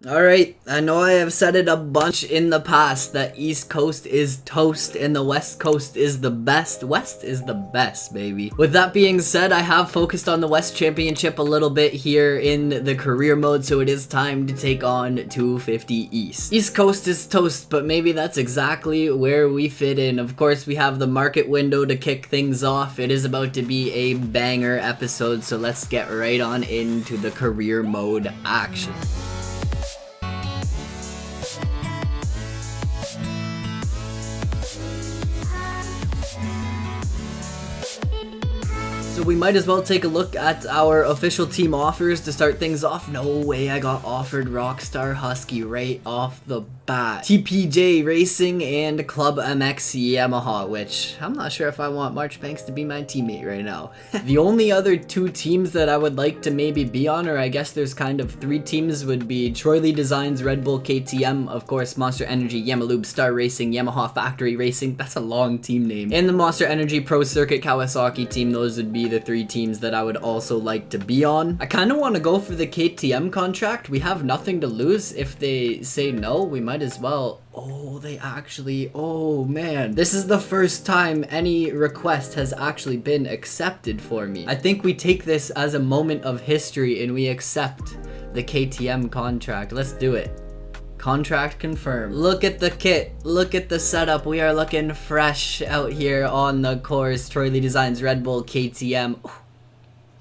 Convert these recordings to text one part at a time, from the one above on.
Alright, I know I have said it a bunch in the past that East Coast is toast and the West Coast is the best. West is the best, baby. With that being said, I have focused on the West Championship a little bit here in the career mode, so it is time to take on 250 East. East Coast is toast, but maybe that's exactly where we fit in. Of course, we have the market window to kick things off. It is about to be a banger episode, so let's get right on into the career mode action. So we might as well take a look at our official team offers to start things off. No way I got offered Rockstar Husky right off the bat. TPJ Racing and Club MX Yamaha, which I'm not sure if I want Marchbanks to be my teammate right now. The only other two teams that I would like to maybe be on, or I guess there's kind of three teams, would be Troy Lee Designs, Red Bull KTM, of course Monster Energy, Yamalube Star Racing, Yamaha Factory Racing, that's a long team name, and the Monster Energy Pro Circuit Kawasaki team. Those would be the three teams that I would also like to be on. I kind of want to go for the KTM contract. We have nothing to lose. If they say no, we might as well. Oh, they actually, oh man. This is the first time any request has actually been accepted for me. I think we take this as a moment of history and we accept the KTM contract. Let's do it. Contract confirmed. Look at the kit. Look at the setup. We are looking fresh out here on the course. Troy Lee Designs, Red Bull, KTM.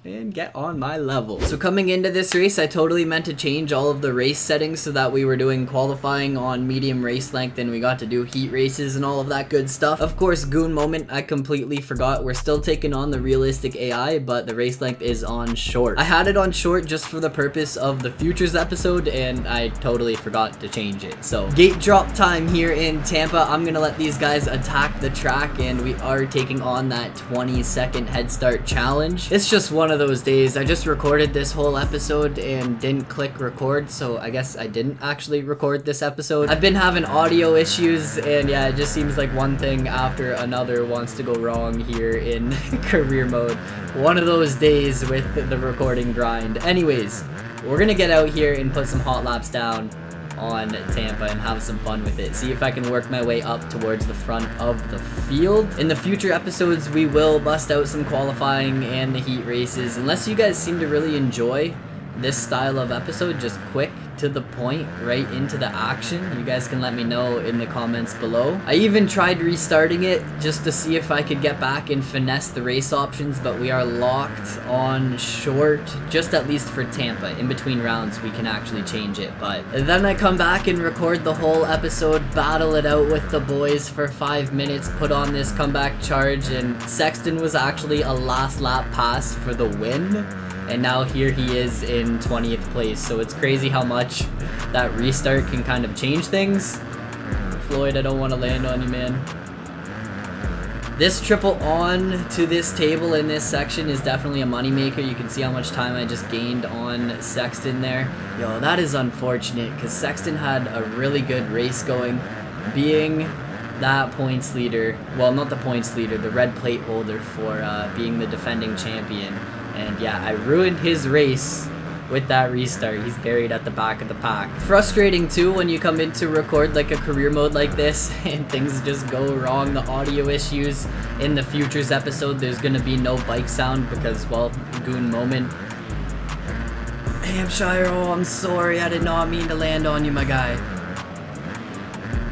And get on my level. So coming into this race, I totally meant to change all of the race settings so that we were doing qualifying on medium race length and we got to do heat races and all of that good stuff. Of course, goon moment, I completely forgot. We're still taking on the realistic AI, but the race length is on short. I had it on short just for the purpose of the futures episode and I totally forgot to change it. So gate drop time here in Tampa. I'm gonna let these guys attack the track and we are taking on that 20-second head start challenge. It's just one of those days. I just recorded this whole episode and didn't click record, so I guess I didn't actually record this episode. I've been having audio issues and yeah, it just seems like one thing after another wants to go wrong here in career mode. One of those days with the recording grind. Anyways, we're gonna get out here and put some hot laps down on Tampa and have some fun with it. See if I can work my way up towards the front of the field. In the future episodes, we will bust out some qualifying and the heat races. Unless you guys seem to really enjoy this style of episode, just quick to the point, right into the action, you guys can let me know in the comments below. I even tried restarting it just to see if I could get back and finesse the race options, but we are locked on short, just at least for Tampa. In between rounds we can actually change it, but then I come back and record the whole episode, battle it out with the boys for 5 minutes, put on this comeback charge, and Sexton was actually a last lap pass for the win. And now here he is in 20th place. So it's crazy how much that restart can kind of change things. Floyd, I don't want to land on you, man. This triple on to this table in this section is definitely a moneymaker. You can see how much time I just gained on Sexton there. Yo, that is unfortunate because Sexton had a really good race going. Being that points leader, well, not the points leader, the red plate holder for being the defending champion. And yeah, I ruined his race with that restart. He's buried at the back of the pack. Frustrating too when you come in to record like a career mode like this and things just go wrong. The audio issues in the futures episode, there's gonna be no bike sound because, well, goon moment. Hampshire, oh, I'm sorry. I did not mean to land on you, my guy.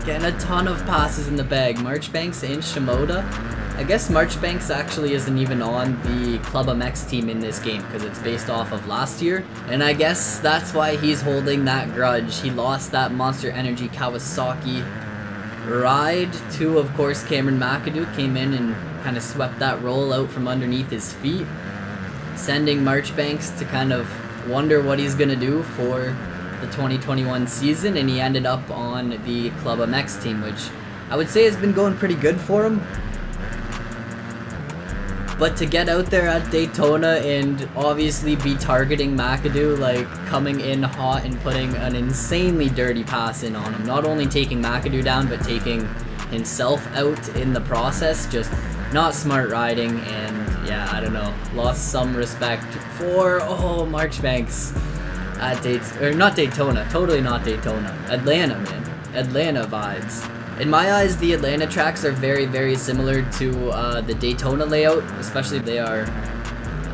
Getting a ton of passes in the bag. Marchbanks and Shimoda. I guess Marchbanks actually isn't even on the Club MX team in this game because it's based off of last year. And I guess that's why he's holding that grudge. He lost that Monster Energy Kawasaki ride to, of course, Cameron McAdoo came in and kind of swept that roll out from underneath his feet, sending Marchbanks to kind of wonder what he's going to do for the 2021 season. And he ended up on the Club MX team, which I would say has been going pretty good for him. But to get out there at Daytona and obviously be targeting McAdoo, like coming in hot and putting an insanely dirty pass in on him. Not only taking McAdoo down, but taking himself out in the process. Just not smart riding, and yeah, I don't know. Lost some respect for, oh, Marchbanks. at not Daytona, totally not Daytona. Atlanta, man. Atlanta vibes. In my eyes, the Atlanta tracks are very, very similar to the Daytona layout, especially they are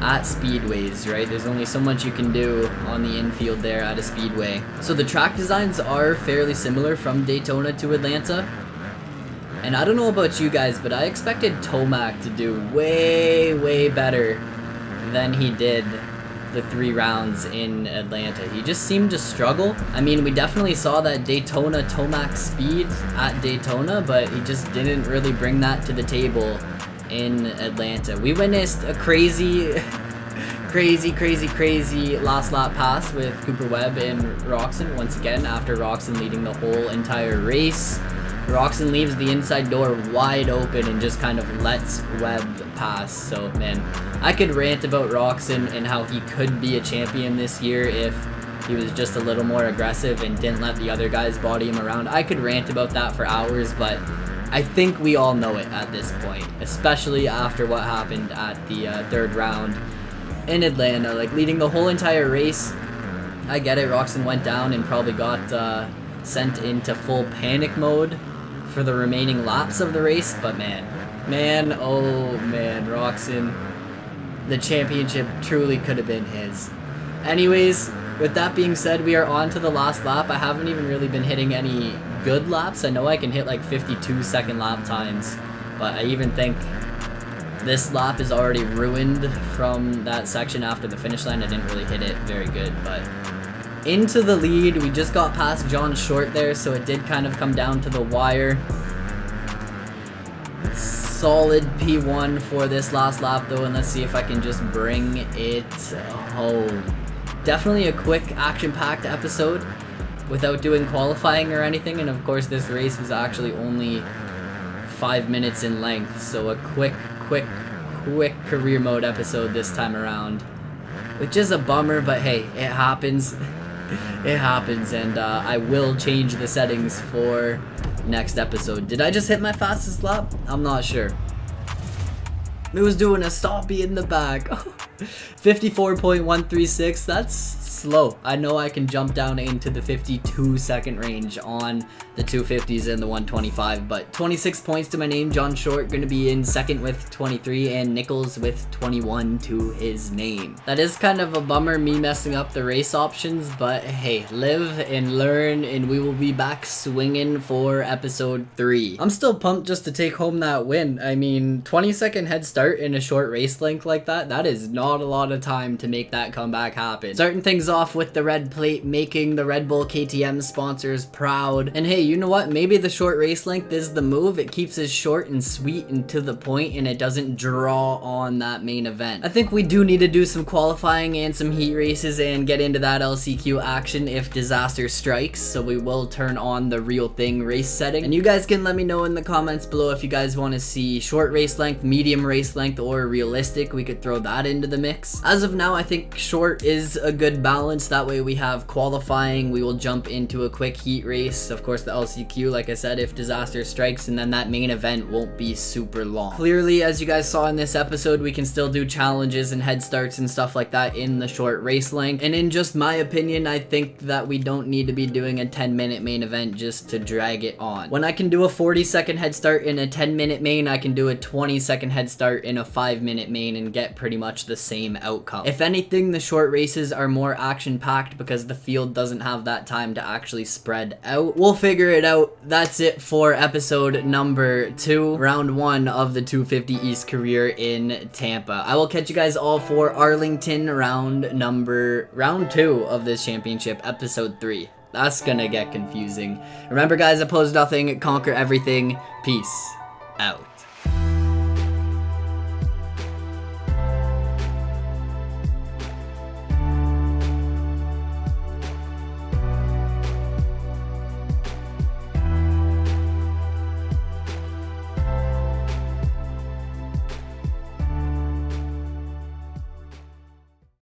at speedways, right? There's only so much you can do on the infield there at a speedway. So the track designs are fairly similar from Daytona to Atlanta. And I don't know about you guys, but I expected Tomac to do way, way better than he did the 3 rounds in Atlanta. He just seemed to struggle. I mean, we definitely saw that Daytona Tomac speed at Daytona, but he just didn't really bring that to the table in Atlanta. We witnessed a crazy last lap pass with Cooper Webb and Roczen once again after Roczen leading the whole entire race. Roczen leaves the inside door wide open and just kind of lets Webb pass. So, man, I could rant about Roczen and how he could be a champion this year if he was just a little more aggressive and didn't let the other guys body him around. I could rant about that for hours, but I think we all know it at this point, especially after what happened at the 3rd round in Atlanta. Like, leading the whole entire race, I get it, Roczen went down and probably got sent into full panic mode for the remaining laps of the race, but man, oh man, Roczen, the championship truly could have been his. Anyways, with that being said, we are on to the last lap. I haven't even really been hitting any good laps. I know I can hit like 52-second lap times, but I even think this lap is already ruined from that section after the finish line. I didn't really hit it very good, but into the lead. We just got past John Short there, so it did kind of come down to the wire. Solid P1 for this last lap though, and let's see if I can just bring it home. Definitely a quick action-packed episode without doing qualifying or anything, and of course this race was actually only 5 minutes in length, so a quick career mode episode this time around, which is a bummer, but hey, it happens. It happens, and I will change the settings for next episode. Did I just hit my fastest lap? I'm not sure. It was doing a stoppie in the back. 54.136, that's slow. I know I can jump down into the 52-second range on the 250s and the 125, but 26 points to my name. John Short going to be in second with 23, and Nichols with 21 to his name. That is kind of a bummer, me messing up the race options, but hey, live and learn, and we will be back swinging for episode 3. I'm still pumped just to take home that win. I mean, 20-second head start in a short race length like that is not a lot of time to make that comeback happen. Starting things off with the red plate, making the Red Bull KTM sponsors proud. And hey, you know what? Maybe the short race length is the move. It keeps it short and sweet and to the point, and it doesn't draw on that main event. I think we do need to do some qualifying and some heat races and get into that LCQ action if disaster strikes. So we will turn on the real thing race setting. And you guys can let me know in the comments below if you guys want to see short race length, medium race length, or realistic. We could throw that into the mix. As of now, I think short is a good balance. That way we have qualifying, we will jump into a quick heat race, of course the LCQ, like I said, if disaster strikes, and then that main event won't be super long. Clearly, as you guys saw in this episode, we can still do challenges and head starts and stuff like that in the short race length, and in just my opinion, I think that we don't need to be doing a 10-minute main event just to drag it on. When I can do a 40-second head start in a 10-minute main, I can do a 20-second head start in a 5-minute main and get pretty much the same outcome. If anything, the short races are more action-packed because the field doesn't have that time to actually spread out. We'll figure it out. That's it for episode number 2, round 1 of the 250 East career in Tampa. I will catch you guys all for Arlington round 2 of this championship, episode 3. That's gonna get confusing. Remember guys, oppose nothing, conquer everything. Peace out.